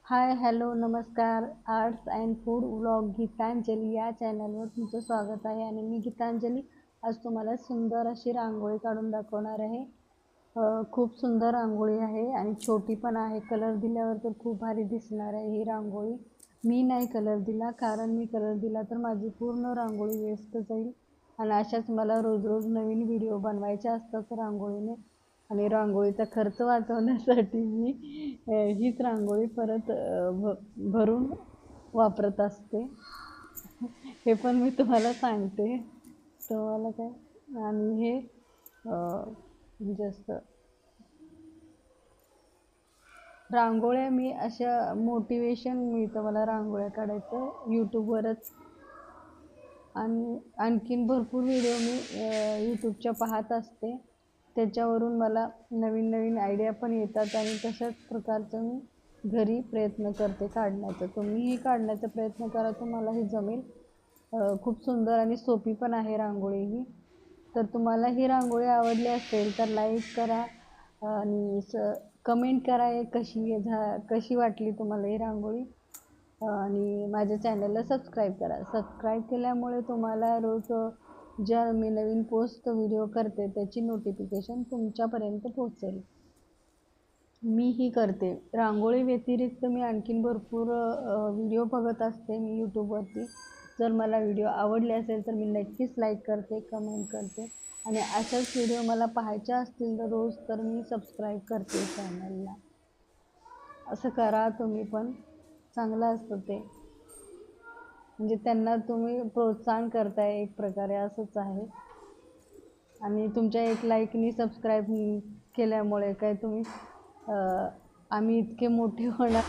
हाय hello नमस्कार. Arts and food vlog Geetanjali या चॅनलवर तुमचं स्वागत आहे. आणि मी गीतांजली आज तुम्हाला सुंदर अशी रांगोळी काढून दाखवणार आहे. खूप सुंदर रांगोळी आहे आणि छोटी पण आहे. कलर दिल्यावर तर खूप भारी दिसणार आहे ही रांगोळी. मी नाही कलर दिला, कारण मी कलर दिला तर माझी पूर्ण रांगोळी वेस्ट जाईल. आणि अशाच मला रोज रोज नवीन व्हिडिओ बनवायचे असतात रांगोळीने. आणि रांगोळीचा खर्च वाचवण्यासाठी मी हीच रांगोळी परत भरून वापरत असते. हे पण मी तुम्हाला सांगते. तुम्हाला काय. आणि हे म्हणजे असं रांगोळ्या मी अशा मोटिवेशन मिळतं मला रांगोळ्या काढायचं यूट्यूबवरच. आणि आणखीन भरपूर व्हिडिओ मी यूट्यूबच्या पाहत असते. त्याच्यावरून मला नवीन नवीन आयडिया पण येतात आणि तशाच प्रकारचं मी घरी प्रयत्न करते काढण्याचा. तुम्हीही काढण्याचा प्रयत्न करा, तुम्हालाही जमेल. खूप सुंदर आणि सोपी पण आहे रांगोळी ही. तर तुम्हाला ही रांगोळी आवडली असेल तर लाईक करा आणि कमेंट करा कशी वाटली तुम्हाला ही रांगोळी. आणि माझ्या चॅनलला सबस्क्राईब करा. सबस्क्राईब केल्यामुळे तुम्हाला रोज ज्या मी नवीन पोस्ट व्हिडिओ करते त्याची नोटिफिकेशन तुमच्यापर्यंत पोहोचेल. मी ही करते. रांगोळी व्यतिरिक्त मी आणखीन भरपूर व्हिडिओ बघत असते मी यूट्यूबवरती. जर मला व्हिडिओ आवडले असेल तर मी नक्कीच लाईक करते, कमेंट करते. आणि अशाच व्हिडिओ मला पाहायच्या असतील तर रोज तर मी सबस्क्राईब करते चॅनलला. असं करा तुम्ही पण. चांगलं असतं ते. म्हणजे त्यांना तुम्ही प्रोत्साहन करताय एक प्रकारे, असंच आहे. आणि तुमच्या एक लाईकनी सबस्क्राईब केल्यामुळे काय तुम्ही आम्ही इतके मोठे होणार